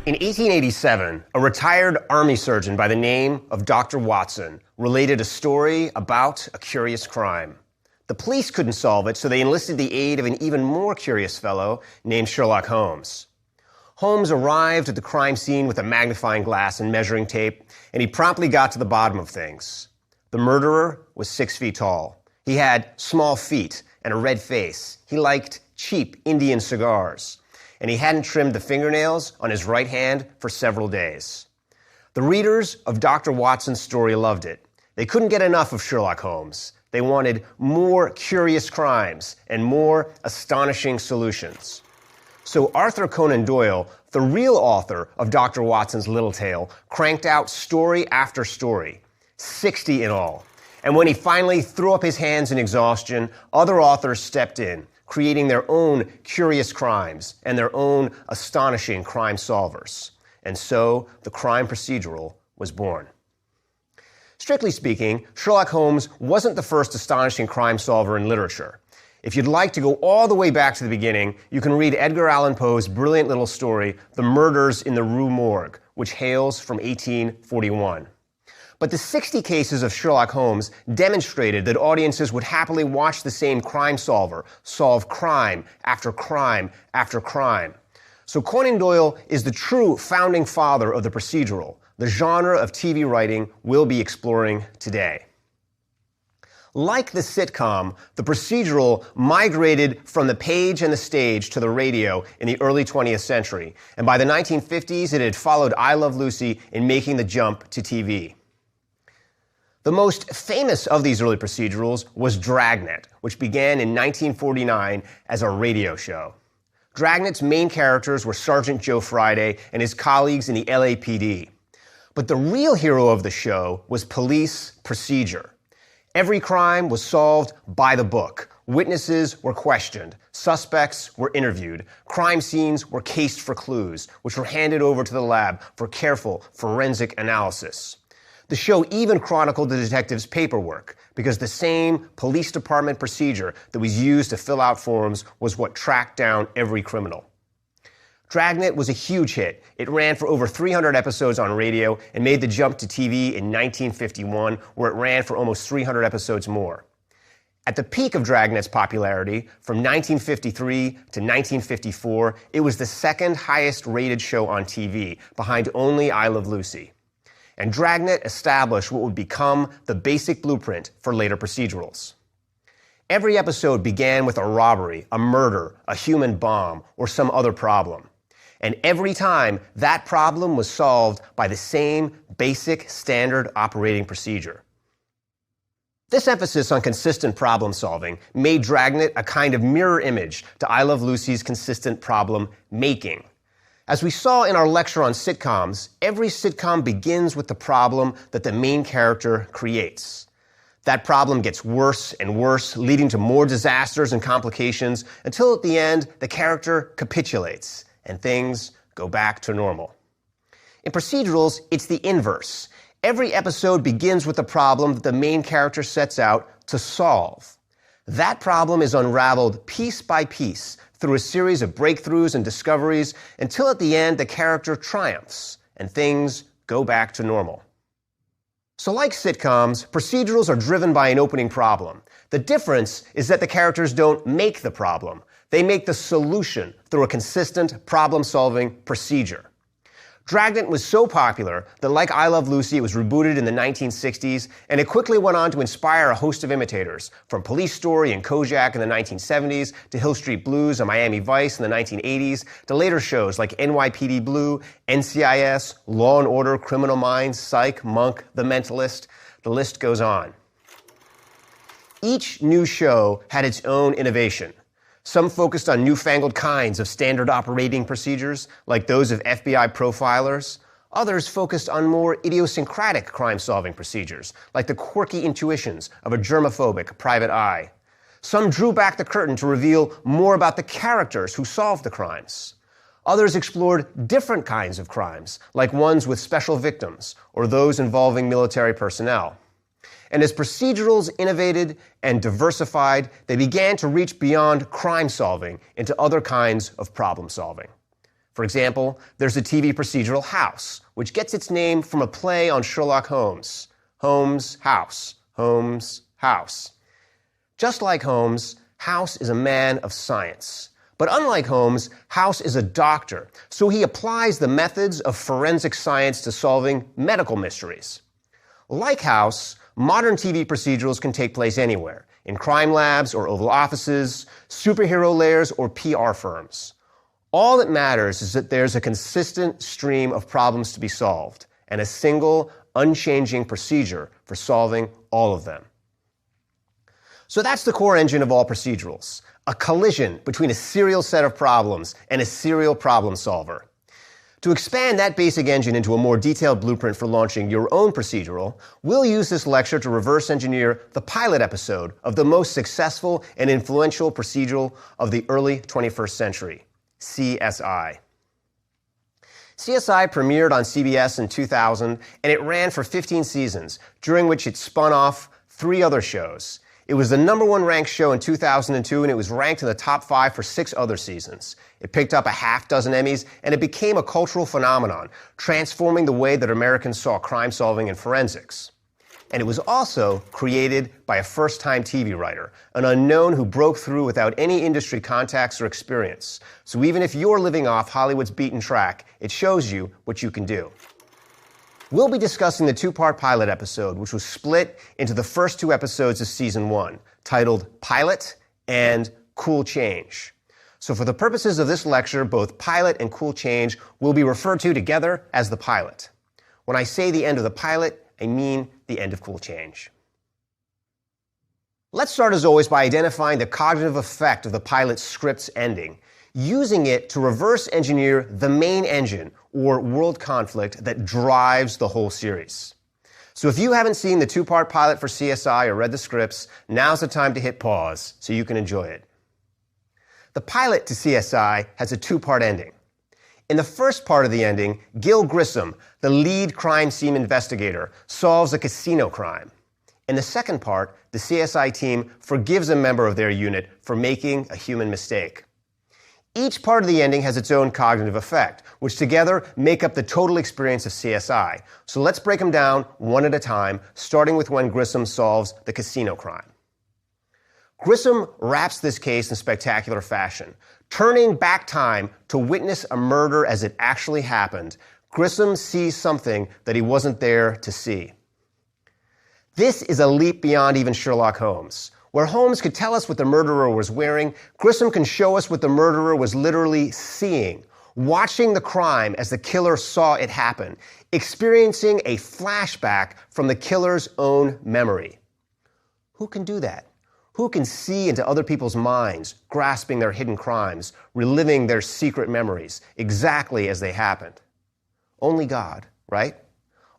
In 1887, a retired army surgeon by the name of Dr. Watson related a story about a curious crime. The police couldn't solve it, so they enlisted the aid of an even more curious fellow named Sherlock Holmes. Holmes arrived at the crime scene with a magnifying glass and measuring tape, and he promptly got to the bottom of things. The murderer was 6 feet tall. He had small feet and a red face. He liked cheap Indian cigars, and he hadn't trimmed the fingernails on his right hand for several days. The readers of Dr. Watson's story loved it. They couldn't get enough of Sherlock Holmes. They wanted more curious crimes and more astonishing solutions. So Arthur Conan Doyle, the real author of Dr. Watson's Little Tale, cranked out story after story, 60 in all. And when he finally threw up his hands in exhaustion, other authors stepped in, creating their own curious crimes and their own astonishing crime solvers. And so the crime procedural was born. Strictly speaking, Sherlock Holmes wasn't the first astonishing crime solver in literature. If you'd like to go all the way back to the beginning, you can read Edgar Allan Poe's brilliant little story, The Murders in the Rue Morgue, which hails from 1841. But the 60 cases of Sherlock Holmes demonstrated that audiences would happily watch the same crime solver solve crime after crime after crime. So Conan Doyle is the true founding father of the procedural, the genre of TV writing we'll be exploring today. Like the sitcom, the procedural migrated from the page and the stage to the radio in the early 20th century, and by the 1950s it had followed I Love Lucy in making the jump to TV. The most famous of these early procedurals was Dragnet, which began in 1949 as a radio show. Dragnet's main characters were Sergeant Joe Friday and his colleagues in the LAPD. But the real hero of the show was police procedure. Every crime was solved by the book. Witnesses were questioned. Suspects were interviewed. Crime scenes were cased for clues, which were handed over to the lab for careful forensic analysis. The show even chronicled the detectives' paperwork, because the same police department procedure that was used to fill out forms was what tracked down every criminal. Dragnet was a huge hit. It ran for over 300 episodes on radio and made the jump to TV in 1951, where it ran for almost 300 episodes more. At the peak of Dragnet's popularity, from 1953 to 1954, it was the second highest rated show on TV, behind only I Love Lucy. And Dragnet established what would become the basic blueprint for later procedurals. Every episode began with a robbery, a murder, a human bomb, or some other problem. And every time, that problem was solved by the same basic standard operating procedure. This emphasis on consistent problem solving made Dragnet a kind of mirror image to I Love Lucy's consistent problem making. As we saw in our lecture on sitcoms, every sitcom begins with the problem that the main character creates. That problem gets worse and worse, leading to more disasters and complications, until at the end, the character capitulates and things go back to normal. In procedurals, it's the inverse. Every episode begins with the problem that the main character sets out to solve. That problem is unraveled piece by piece through a series of breakthroughs and discoveries until at the end the character triumphs and things go back to normal. So like sitcoms, procedurals are driven by an opening problem. The difference is that the characters don't make the problem. They make the solution through a consistent problem-solving procedure. Dragnet was so popular that, like I Love Lucy, it was rebooted in the 1960s, and it quickly went on to inspire a host of imitators, from Police Story and Kojak in the 1970s, to Hill Street Blues and Miami Vice in the 1980s, to later shows like NYPD Blue, NCIS, Law and Order, Criminal Minds, Psych, Monk, The Mentalist. The list goes on. Each new show had its own innovation. Some focused on newfangled kinds of standard operating procedures, like those of FBI profilers. Others focused on more idiosyncratic crime-solving procedures, like the quirky intuitions of a germophobic private eye. Some drew back the curtain to reveal more about the characters who solved the crimes. Others explored different kinds of crimes, like ones with special victims, or those involving military personnel. And as procedurals innovated and diversified, they began to reach beyond crime solving into other kinds of problem solving. For example, there's the TV procedural House, which gets its name from a play on Sherlock Holmes. Holmes, House. Holmes, House. Just like Holmes, House is a man of science. But unlike Holmes, House is a doctor, so he applies the methods of forensic science to solving medical mysteries. Like House, modern TV procedurals can take place anywhere, in crime labs or Oval Offices, superhero lairs or PR firms. All that matters is that there's a consistent stream of problems to be solved, and a single, unchanging procedure for solving all of them. So that's the core engine of all procedurals, a collision between a serial set of problems and a serial problem solver. To expand that basic engine into a more detailed blueprint for launching your own procedural, we'll use this lecture to reverse engineer the pilot episode of the most successful and influential procedural of the early 21st century, CSI. CSI premiered on CBS in 2000, and it ran for 15 seasons, during which it spun off 3 other shows. It was the #1 ranked show in 2002, and it was ranked in the top 5 for 6 other seasons. It picked up a half-dozen Emmys, and it became a cultural phenomenon, transforming the way that Americans saw crime solving and forensics. And it was also created by a first-time TV writer, an unknown who broke through without any industry contacts or experience. So even if you're living off Hollywood's beaten track, it shows you what you can do. We'll be discussing the 2-part pilot episode, which was split into the first 2 episodes of Season 1, titled Pilot and Cool Change. So for the purposes of this lecture, both Pilot and Cool Change will be referred to together as the pilot. When I say the end of the pilot, I mean the end of Cool Change. Let's start, as always, by identifying the cognitive effect of the pilot's script's ending, using it to reverse engineer the main engine, or world conflict, that drives the whole series. So if you haven't seen the 2-part pilot for CSI or read the scripts, now's the time to hit pause so you can enjoy it. The pilot to CSI has a 2-part ending. In the first part of the ending, Gil Grissom, the lead crime scene investigator, solves a casino crime. In the second part, the CSI team forgives a member of their unit for making a human mistake. Each part of the ending has its own cognitive effect, which together make up the total experience of CSI. So let's break them down one at a time, starting with when Grissom solves the casino crime. Grissom wraps this case in spectacular fashion. Turning back time to witness a murder as it actually happened, Grissom sees something that he wasn't there to see. This is a leap beyond even Sherlock Holmes. Where Holmes could tell us what the murderer was wearing, Grissom can show us what the murderer was literally seeing, watching the crime as the killer saw it happen, experiencing a flashback from the killer's own memory. Who can do that? Who can see into other people's minds, grasping their hidden crimes, reliving their secret memories, exactly as they happened? Only God, right?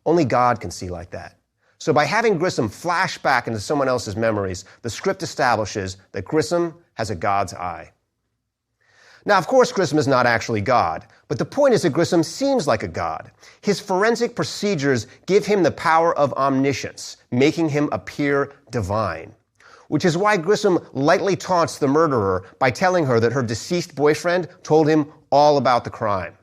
Only God can see like that. So by having Grissom flash back into someone else's memories, the script establishes that Grissom has a God's eye. Now, of course, Grissom is not actually God, but the point is that Grissom seems like a god. His forensic procedures give him the power of omniscience, making him appear divine. Which is why Grissom lightly taunts the murderer by telling her that her deceased boyfriend told him all about the crime.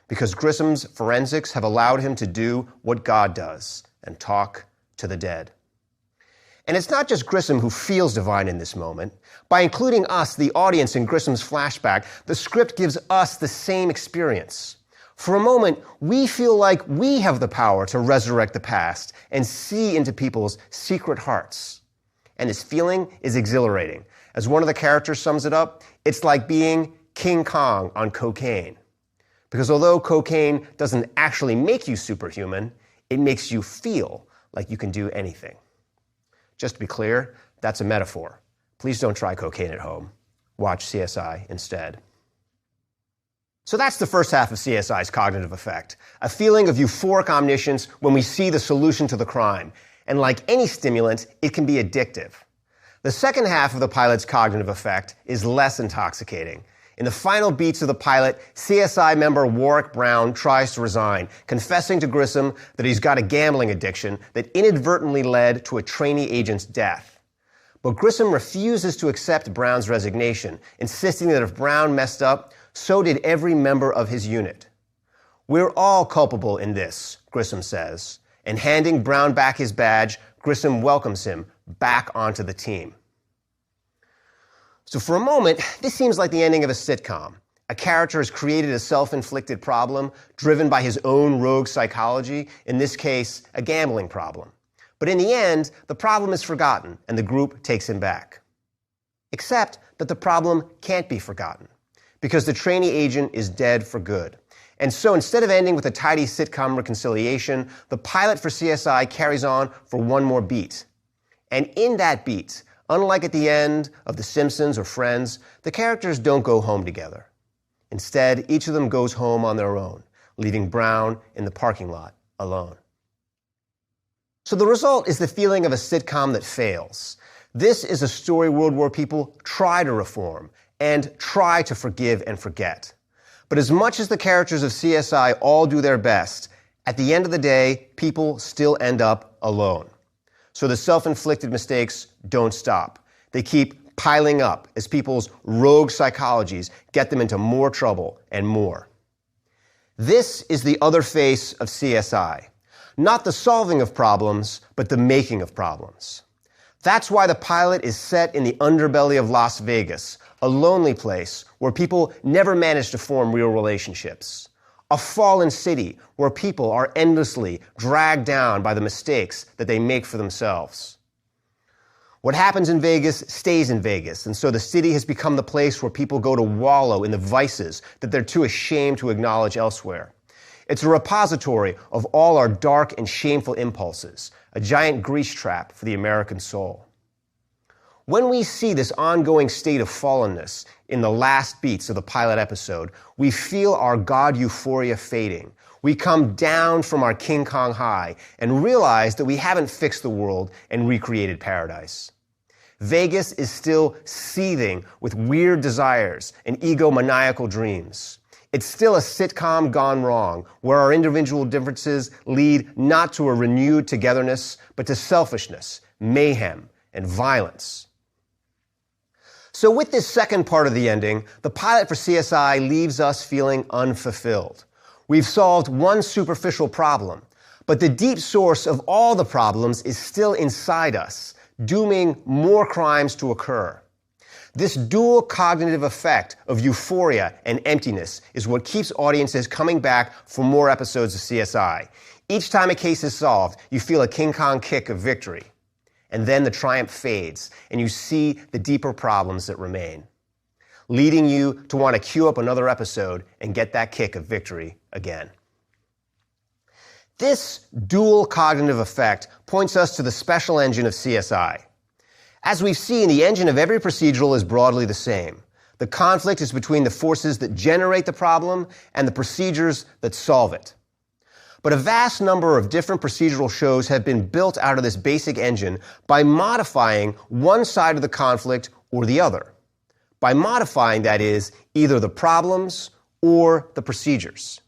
Because Grissom's forensics have allowed him to do what God does, and talk to the dead. And it's not just Grissom who feels divine in this moment. By including us, the audience, in Grissom's flashback, the script gives us the same experience. For a moment, we feel like we have the power to resurrect the past and see into people's secret hearts. And this feeling is exhilarating. As one of the characters sums it up, it's like being King Kong on cocaine. Because although cocaine doesn't actually make you superhuman, it makes you feel like you can do anything. Just to be clear, that's a metaphor. Please don't try cocaine at home. Watch CSI instead. So that's the first half of CSI's cognitive effect, a feeling of euphoric omniscience when we see the solution to the crime. And like any stimulant, it can be addictive. The second half of the pilot's cognitive effect is less intoxicating. In the final beats of the pilot, CSI member Warwick Brown tries to resign, confessing to Grissom that he's got a gambling addiction that inadvertently led to a trainee agent's death. But Grissom refuses to accept Brown's resignation, insisting that if Brown messed up, So did every member of his unit. We're all culpable in this, Grissom says, and handing Brown back his badge, Grissom welcomes him back onto the team. So for a moment, this seems like the ending of a sitcom. A character has created a self-inflicted problem driven by his own rogue psychology, in this case, a gambling problem. But in the end, the problem is forgotten and the group takes him back. Except that the problem can't be forgotten because the trainee agent is dead for good. And so instead of ending with a tidy sitcom reconciliation, the pilot for CSI carries on for one more beat. And in that beat, unlike at the end of The Simpsons or Friends, the characters don't go home together. Instead, each of them goes home on their own, leaving Brown in the parking lot alone. So the result is the feeling of a sitcom that fails. This is a story world where people try to reform and try to forgive and forget. But as much as the characters of CSI all do their best, at the end of the day, people still end up alone. So the self-inflicted mistakes don't stop. They keep piling up as people's rogue psychologies get them into more trouble and more. This is the other face of CSI. Not the solving of problems, but the making of problems. That's why the pilot is set in the underbelly of Las Vegas, a lonely place where people never manage to form real relationships. A fallen city where people are endlessly dragged down by the mistakes that they make for themselves. What happens in Vegas stays in Vegas, and so the city has become the place where people go to wallow in the vices that they're too ashamed to acknowledge elsewhere. It's a repository of all our dark and shameful impulses, a giant grease trap for the American soul. When we see this ongoing state of fallenness in the last beats of the pilot episode, we feel our God euphoria fading. We come down from our King Kong high and realize that we haven't fixed the world and recreated paradise. Vegas is still seething with weird desires and egomaniacal dreams. It's still a sitcom gone wrong, where our individual differences lead not to a renewed togetherness, but to selfishness, mayhem, and violence. So with this second part of the ending, the pilot for CSI leaves us feeling unfulfilled. We've solved one superficial problem, but the deep source of all the problems is still inside us, dooming more crimes to occur. This dual cognitive effect of euphoria and emptiness is what keeps audiences coming back for more episodes of CSI. Each time a case is solved, you feel a King Kong kick of victory. And then the triumph fades, and you see the deeper problems that remain, leading you to want to queue up another episode and get that kick of victory again. This dual cognitive effect points us to the special engine of CSI. As we've seen, the engine of every procedural is broadly the same. The conflict is between the forces that generate the problem and the procedures that solve it. But a vast number of different procedural shows have been built out of this basic engine by modifying one side of the conflict or the other. By modifying, that is, either the problems or the procedures.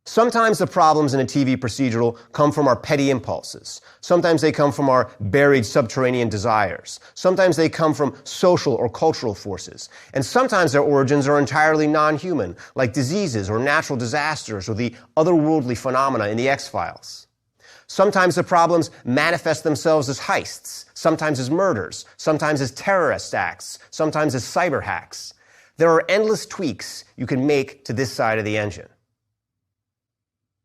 Sometimes the problems in a TV procedural come from our petty impulses. Sometimes they come from our buried subterranean desires. Sometimes they come from social or cultural forces. And sometimes their origins are entirely non-human, like diseases or natural disasters or the otherworldly phenomena in the X-Files. Sometimes the problems manifest themselves as heists, sometimes as murders, sometimes as terrorist acts, sometimes as cyber hacks. There are endless tweaks you can make to this side of the engine.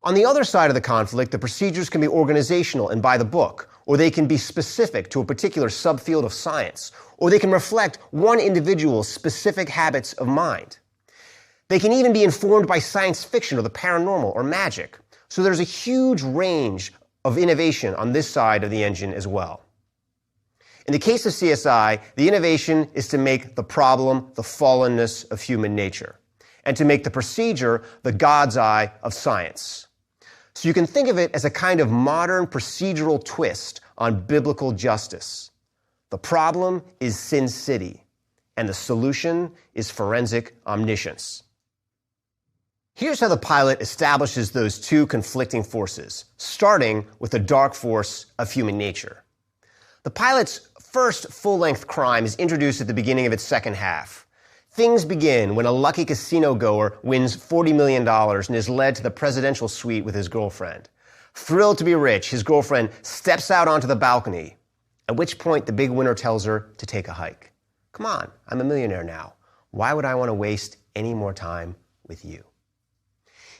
On the other side of the conflict, the procedures can be organizational and by the book, or they can be specific to a particular subfield of science, or they can reflect one individual's specific habits of mind. They can even be informed by science fiction or the paranormal or magic. So there's a huge range of innovation on this side of the engine as well. In the case of CSI, the innovation is to make the problem the fallenness of human nature, and to make the procedure the God's eye of science. So you can think of it as a kind of modern procedural twist on biblical justice. The problem is Sin City, and the solution is forensic omniscience. Here's how the pilot establishes those two conflicting forces, starting with the dark force of human nature. The pilot's first full-length crime is introduced at the beginning of its second half. Things begin when a lucky casino goer wins $40 million and is led to the presidential suite with his girlfriend. Thrilled to be rich, his girlfriend steps out onto the balcony, at which point the big winner tells her to take a hike. Come on, I'm a millionaire now. Why would I want to waste any more time with you?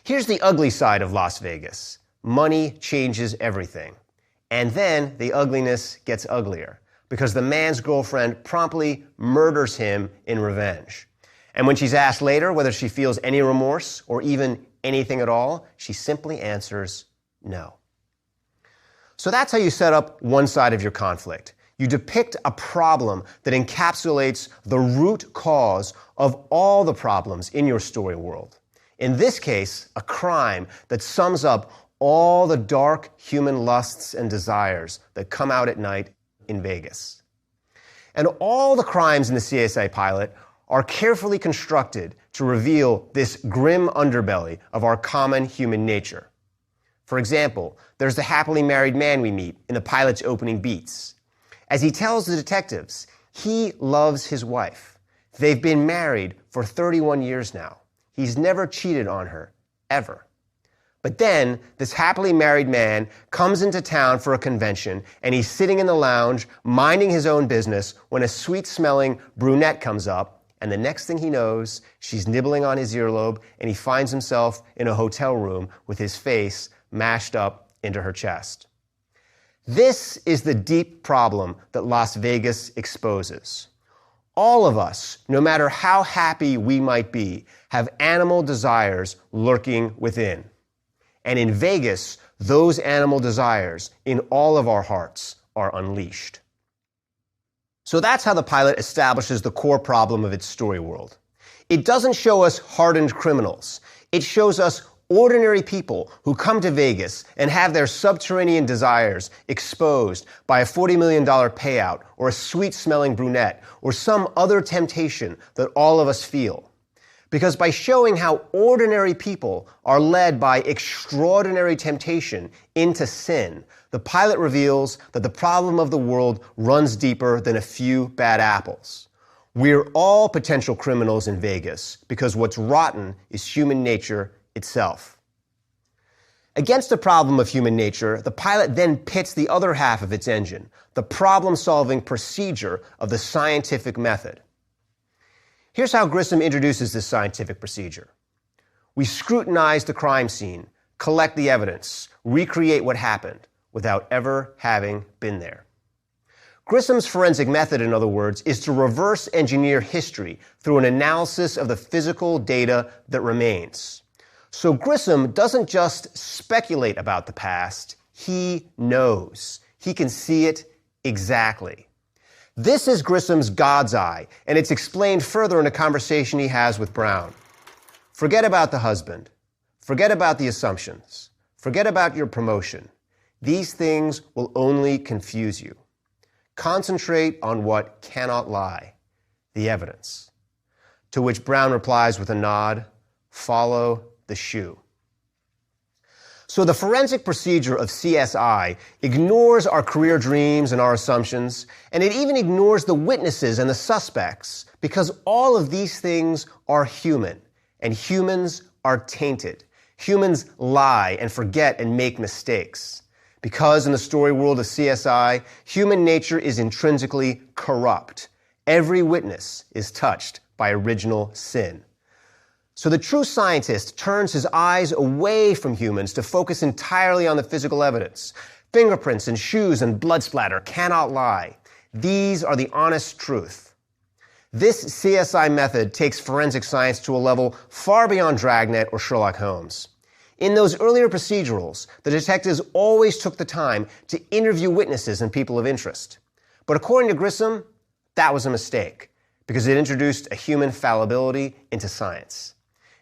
Here's the ugly side of Las Vegas. Money changes everything. And then the ugliness gets uglier because the man's girlfriend promptly murders him in revenge. And when she's asked later whether she feels any remorse or even anything at all, she simply answers no. So that's how you set up one side of your conflict. You depict a problem that encapsulates the root cause of all the problems in your story world. In this case, a crime that sums up all the dark human lusts and desires that come out at night in Vegas. And all the crimes in the CSI pilot are carefully constructed to reveal this grim underbelly of our common human nature. For example, there's the happily married man we meet in the pilot's opening beats. As he tells the detectives, he loves his wife. They've been married for 31 years now. He's never cheated on her, ever. But then, this happily married man comes into town for a convention, and he's sitting in the lounge, minding his own business, when a sweet-smelling brunette comes up, and the next thing he knows, she's nibbling on his earlobe, and he finds himself in a hotel room with his face mashed up into her chest. This is the deep problem that Las Vegas exposes. All of us, no matter how happy we might be, have animal desires lurking within. And in Vegas, those animal desires in all of our hearts are unleashed. So that's how the pilot establishes the core problem of its story world. It doesn't show us hardened criminals. It shows us ordinary people who come to Vegas and have their subterranean desires exposed by a $40 million payout or a sweet-smelling brunette or some other temptation that all of us feel. Because by showing how ordinary people are led by extraordinary temptation into sin, the pilot reveals that the problem of the world runs deeper than a few bad apples. We're all potential criminals in Vegas because what's rotten is human nature itself. Against the problem of human nature, the pilot then pits the other half of its engine, the problem-solving procedure of the scientific method. Here's how Grissom introduces this scientific procedure. We scrutinize the crime scene, collect the evidence, recreate what happened without ever having been there. Grissom's forensic method, in other words, is to reverse engineer history through an analysis of the physical data that remains. So Grissom doesn't just speculate about the past, he knows. He can see it exactly. This is Grissom's God's eye, and it's explained further in a conversation he has with Brown. Forget about the husband. Forget about the assumptions. Forget about your promotion. These things will only confuse you. Concentrate on what cannot lie, the evidence. To which Brown replies with a nod, follow the shoe. So the forensic procedure of CSI ignores our career dreams and our assumptions, and it even ignores the witnesses and the suspects, because all of these things are human, and humans are tainted. Humans lie and forget and make mistakes. Because in the story world of CSI, human nature is intrinsically corrupt. Every witness is touched by original sin. So the true scientist turns his eyes away from humans to focus entirely on the physical evidence. Fingerprints and shoes and blood splatter cannot lie. These are the honest truth. This CSI method takes forensic science to a level far beyond Dragnet or Sherlock Holmes. In those earlier procedurals, the detectives always took the time to interview witnesses and people of interest. But according to Grissom, that was a mistake, because it introduced a human fallibility into science.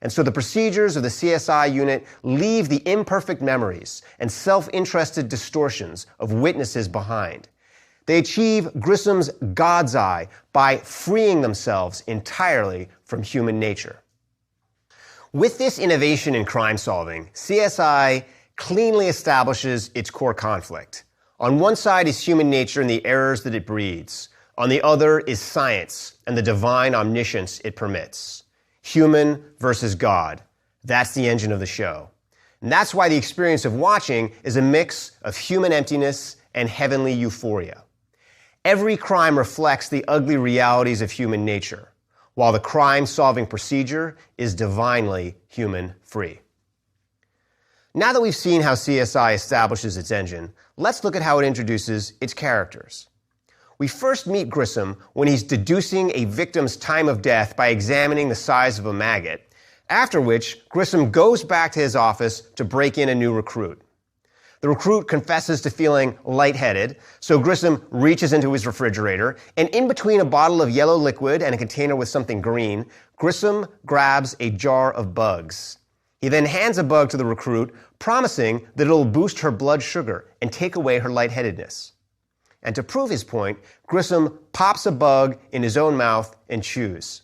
And so the procedures of the CSI unit leave the imperfect memories and self-interested distortions of witnesses behind. They achieve Grissom's God's eye by freeing themselves entirely from human nature. With this innovation in crime solving, CSI cleanly establishes its core conflict. On one side is human nature and the errors that it breeds. On the other is science and the divine omniscience it permits. Human versus God. That's the engine of the show. And that's why the experience of watching is a mix of human emptiness and heavenly euphoria. Every crime reflects the ugly realities of human nature, while the crime-solving procedure is divinely human-free. Now that we've seen how CSI establishes its engine, let's look at how it introduces its characters. We first meet Grissom when he's deducing a victim's time of death by examining the size of a maggot, after which Grissom goes back to his office to break in a new recruit. The recruit confesses to feeling lightheaded, so Grissom reaches into his refrigerator, and in between a bottle of yellow liquid and a container with something green, Grissom grabs a jar of bugs. He then hands a bug to the recruit, promising that it'll boost her blood sugar and take away her lightheadedness. And to prove his point, Grissom pops a bug in his own mouth and chews.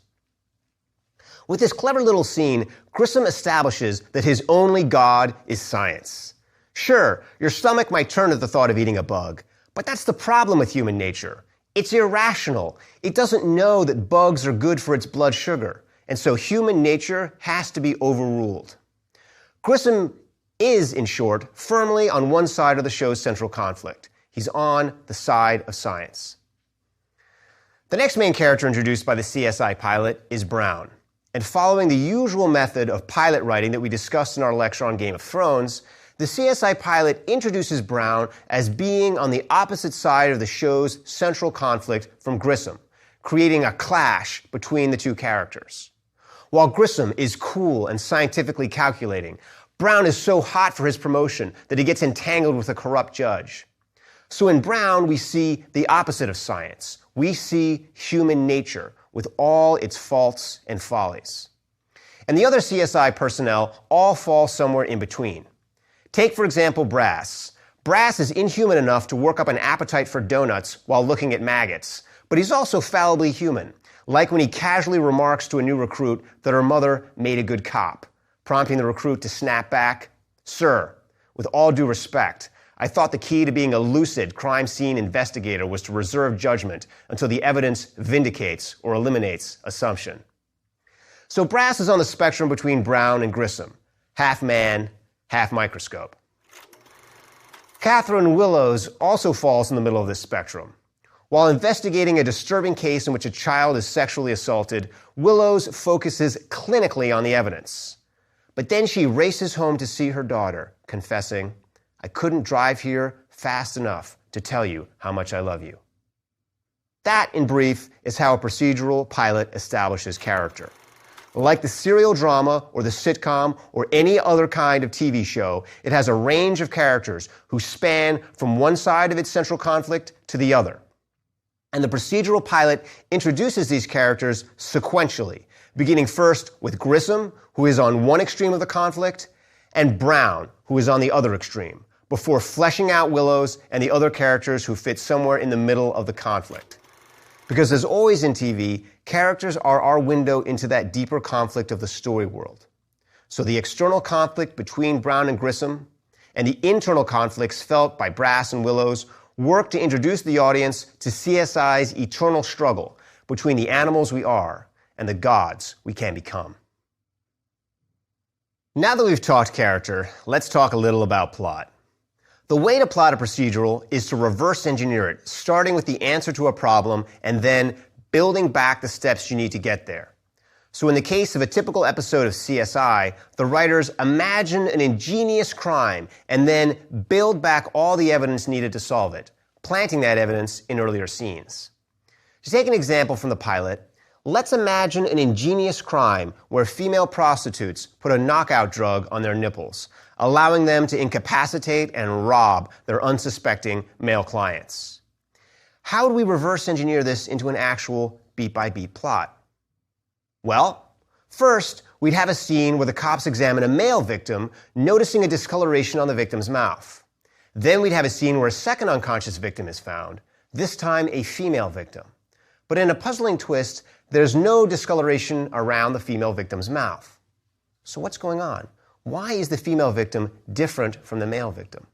With this clever little scene, Grissom establishes that his only god is science. Sure, your stomach might turn at the thought of eating a bug, but that's the problem with human nature. It's irrational. It doesn't know that bugs are good for its blood sugar, and so human nature has to be overruled. Grissom is, in short, firmly on one side of the show's central conflict. He's on the side of science. The next main character introduced by the CSI pilot is Brown. And following the usual method of pilot writing that we discussed in our lecture on Game of Thrones, the CSI pilot introduces Brown as being on the opposite side of the show's central conflict from Grissom, creating a clash between the two characters. While Grissom is cool and scientifically calculating, Brown is so hot for his promotion that he gets entangled with a corrupt judge. So in Brown, we see the opposite of science. We see human nature with all its faults and follies. And the other CSI personnel all fall somewhere in between. Take, for example, Brass. Brass is inhuman enough to work up an appetite for donuts while looking at maggots, but he's also fallibly human, like when he casually remarks to a new recruit that her mother made a good cop, prompting the recruit to snap back, "Sir, with all due respect, I thought the key to being a lucid crime scene investigator was to reserve judgment until the evidence vindicates or eliminates assumption." So Brass is on the spectrum between Brown and Grissom, half man, half microscope. Catherine Willows also falls in the middle of this spectrum. While investigating a disturbing case in which a child is sexually assaulted, Willows focuses clinically on the evidence. But then she races home to see her daughter, confessing, "I couldn't drive here fast enough to tell you how much I love you." That, in brief, is how a procedural pilot establishes character. Like the serial drama or the sitcom or any other kind of TV show, it has a range of characters who span from one side of its central conflict to the other. And the procedural pilot introduces these characters sequentially, beginning first with Grissom, who is on one extreme of the conflict, and Brown, who is on the other extreme, before fleshing out Willows and the other characters who fit somewhere in the middle of the conflict. Because as always in TV, characters are our window into that deeper conflict of the story world. So the external conflict between Brown and Grissom and the internal conflicts felt by Brass and Willows work to introduce the audience to CSI's eternal struggle between the animals we are and the gods we can become. Now that we've talked character, let's talk a little about plot. The way to plot a procedural is to reverse engineer it, starting with the answer to a problem and then building back the steps you need to get there. So in the case of a typical episode of CSI, the writers imagine an ingenious crime and then build back all the evidence needed to solve it, planting that evidence in earlier scenes. To take an example from the pilot, let's imagine an ingenious crime where female prostitutes put a knockout drug on their nipples, allowing them to incapacitate and rob their unsuspecting male clients. How do we reverse engineer this into an actual beat-by-beat plot? Well, first, we'd have a scene where the cops examine a male victim, noticing a discoloration on the victim's mouth. Then we'd have a scene where a second unconscious victim is found, this time a female victim. But in a puzzling twist, there's no discoloration around the female victim's mouth. So what's going on? Why is the female victim different from the male victim?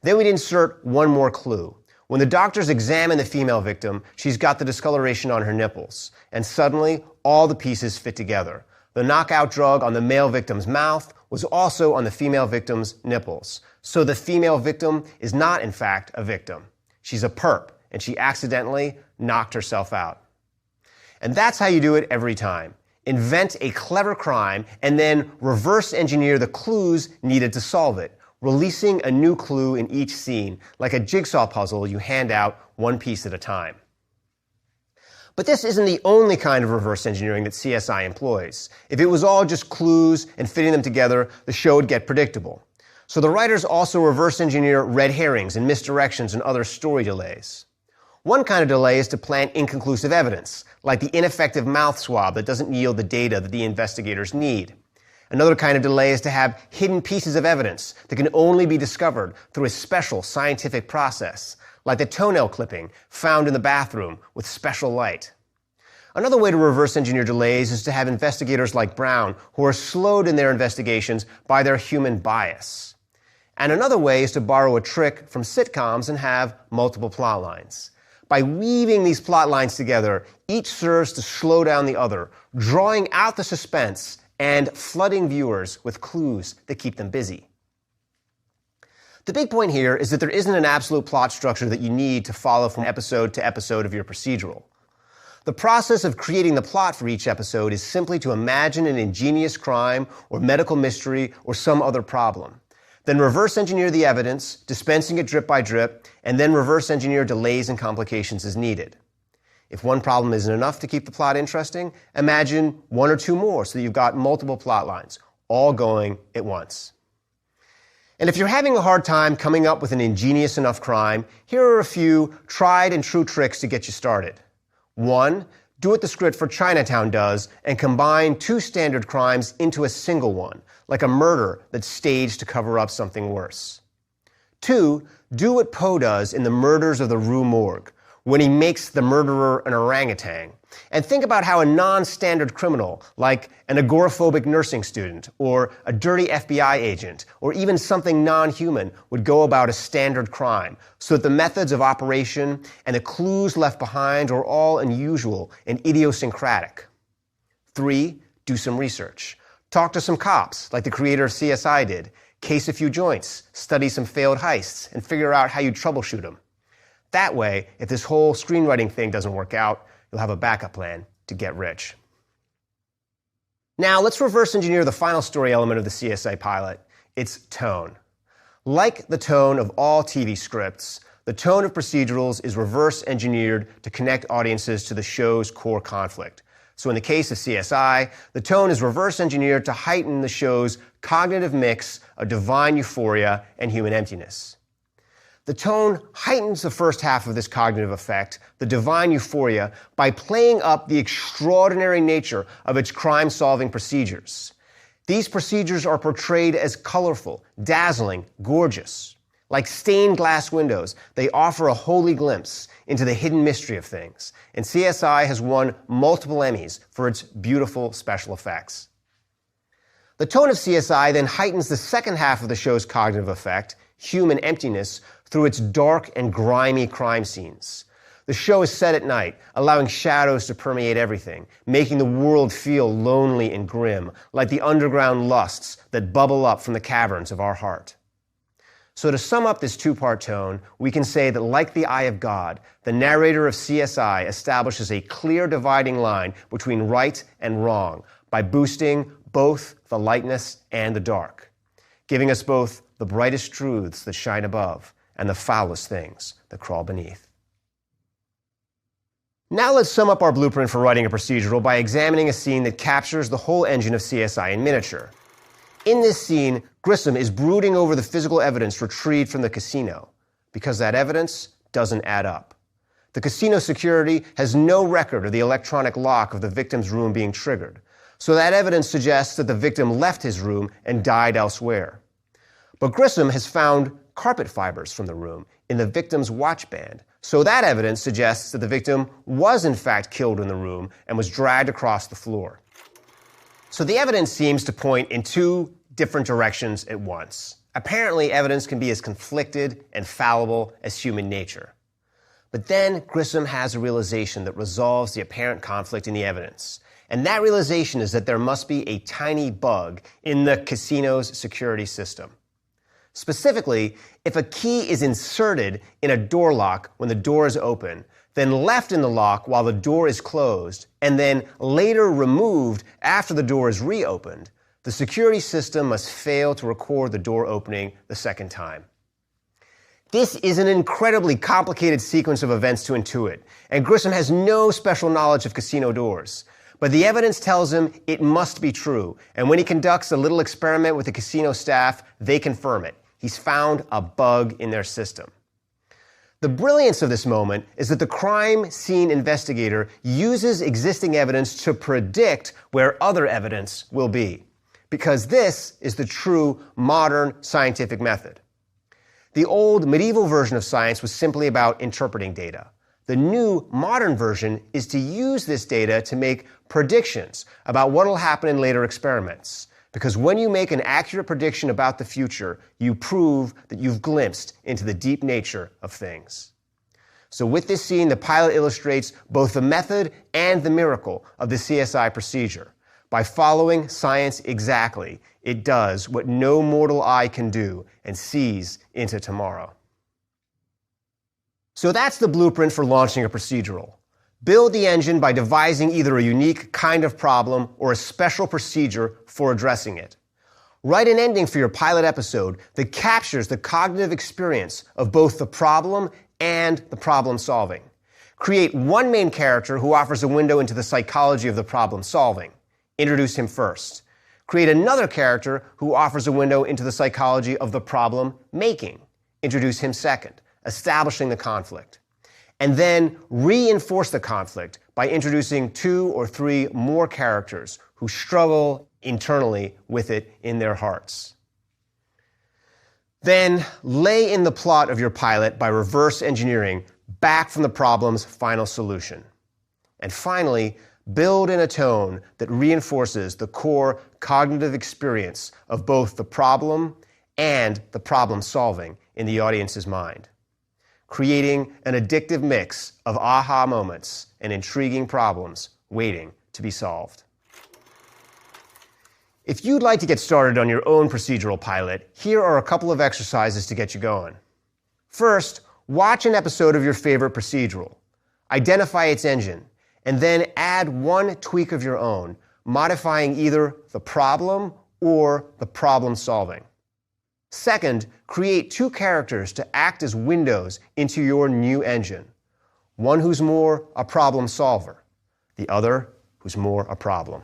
Then we'd insert one more clue. When the doctors examine the female victim, she's got the discoloration on her nipples, and suddenly all the pieces fit together. The knockout drug on the male victim's mouth was also on the female victim's nipples. So the female victim is not, in fact, a victim. She's a perp, and she accidentally knocked herself out. And that's how you do it every time. Invent a clever crime and then reverse engineer the clues needed to solve it, releasing a new clue in each scene, like a jigsaw puzzle you hand out one piece at a time. But this isn't the only kind of reverse engineering that CSI employs. If it was all just clues and fitting them together, the show would get predictable. So the writers also reverse engineer red herrings and misdirections and other story delays. One kind of delay is to plant inconclusive evidence, like the ineffective mouth swab that doesn't yield the data that the investigators need. Another kind of delay is to have hidden pieces of evidence that can only be discovered through a special scientific process, like the toenail clipping found in the bathroom with special light. Another way to reverse engineer delays is to have investigators like Brown who are slowed in their investigations by their human bias. And another way is to borrow a trick from sitcoms and have multiple plot lines. By weaving these plot lines together, each serves to slow down the other, drawing out the suspense and flooding viewers with clues that keep them busy. The big point here is that there isn't an absolute plot structure that you need to follow from episode to episode of your procedural. The process of creating the plot for each episode is simply to imagine an ingenious crime or medical mystery or some other problem. Then reverse engineer the evidence, dispensing it drip by drip, and then reverse engineer delays and complications as needed. If one problem isn't enough to keep the plot interesting, imagine one or two more so that you've got multiple plot lines, all going at once. And if you're having a hard time coming up with an ingenious enough crime, here are a few tried and true tricks to get you started. 1. Do what the script for Chinatown does and combine two standard crimes into a single one, like a murder that's staged to cover up something worse. 2. Do what Poe does in The Murders of the Rue Morgue, when he makes the murderer an orangutan. And think about how a non-standard criminal, like an agoraphobic nursing student, or a dirty FBI agent, or even something non-human, would go about a standard crime, so that the methods of operation and the clues left behind are all unusual and idiosyncratic. 3. Do some research. Talk to some cops, like the creator of CSI did. Case a few joints, study some failed heists, and figure out how you troubleshoot them. That way, if this whole screenwriting thing doesn't work out, you'll have a backup plan to get rich. Now, let's reverse engineer the final story element of the CSI pilot, its tone. Like the tone of all TV scripts, the tone of procedurals is reverse engineered to connect audiences to the show's core conflict. So in the case of CSI, the tone is reverse engineered to heighten the show's cognitive mix of divine euphoria and human emptiness. The tone heightens the first half of this cognitive effect, the divine euphoria, by playing up the extraordinary nature of its crime-solving procedures. These procedures are portrayed as colorful, dazzling, gorgeous. Like stained glass windows, they offer a holy glimpse into the hidden mystery of things, and CSI has won multiple Emmys for its beautiful special effects. The tone of CSI then heightens the second half of the show's cognitive effect, human emptiness, through its dark and grimy crime scenes. The show is set at night, allowing shadows to permeate everything, making the world feel lonely and grim, like the underground lusts that bubble up from the caverns of our heart. So to sum up this two-part tone, we can say that like the eye of God, the narrator of CSI establishes a clear dividing line between right and wrong by boosting both the lightness and the dark, giving us both the brightest truths that shine above and the foulest things that crawl beneath. Now let's sum up our blueprint for writing a procedural by examining a scene that captures the whole engine of CSI in miniature. In this scene, Grissom is brooding over the physical evidence retrieved from the casino, because that evidence doesn't add up. The casino security has no record of the electronic lock of the victim's room being triggered, so that evidence suggests that the victim left his room and died elsewhere. But Grissom has found carpet fibers from the room in the victim's watch band, so that evidence suggests that the victim was in fact killed in the room and was dragged across the floor. So the evidence seems to point in two different directions at once. Apparently, evidence can be as conflicted and fallible as human nature. But then Grissom has a realization that resolves the apparent conflict in the evidence. And that realization is that there must be a tiny bug in the casino's security system. Specifically, if a key is inserted in a door lock when the door is open, then left in the lock while the door is closed, and then later removed after the door is reopened, the security system must fail to record the door opening the second time. This is an incredibly complicated sequence of events to intuit, and Grissom has no special knowledge of casino doors. But the evidence tells him it must be true, and when he conducts a little experiment with the casino staff, they confirm it. He's found a bug in their system. The brilliance of this moment is that the crime scene investigator uses existing evidence to predict where other evidence will be, because this is the true modern scientific method. The old medieval version of science was simply about interpreting data. The new modern version is to use this data to make predictions about what will happen in later experiments. Because when you make an accurate prediction about the future, you prove that you've glimpsed into the deep nature of things. So with this scene, the pilot illustrates both the method and the miracle of the CSI procedure. By following science exactly, it does what no mortal eye can do and sees into tomorrow. So that's the blueprint for launching a procedural. Build the engine by devising either a unique kind of problem or a special procedure for addressing it. Write an ending for your pilot episode that captures the cognitive experience of both the problem and the problem solving. Create one main character who offers a window into the psychology of the problem solving. Introduce him first. Create another character who offers a window into the psychology of the problem making. Introduce him second, establishing the conflict. And then reinforce the conflict by introducing 2 or 3 more characters who struggle internally with it in their hearts. Then lay in the plot of your pilot by reverse engineering back from the problem's final solution. And finally, build in a tone that reinforces the core cognitive experience of both the problem and the problem solving in the audience's mind, creating an addictive mix of aha moments and intriguing problems waiting to be solved. If you'd like to get started on your own procedural pilot, here are a couple of exercises to get you going. First, watch an episode of your favorite procedural. Identify its engine, and then add one tweak of your own, modifying either the problem or the problem solving. Second, create 2 characters to act as windows into your new engine. One who's more a problem solver, the other who's more a problem.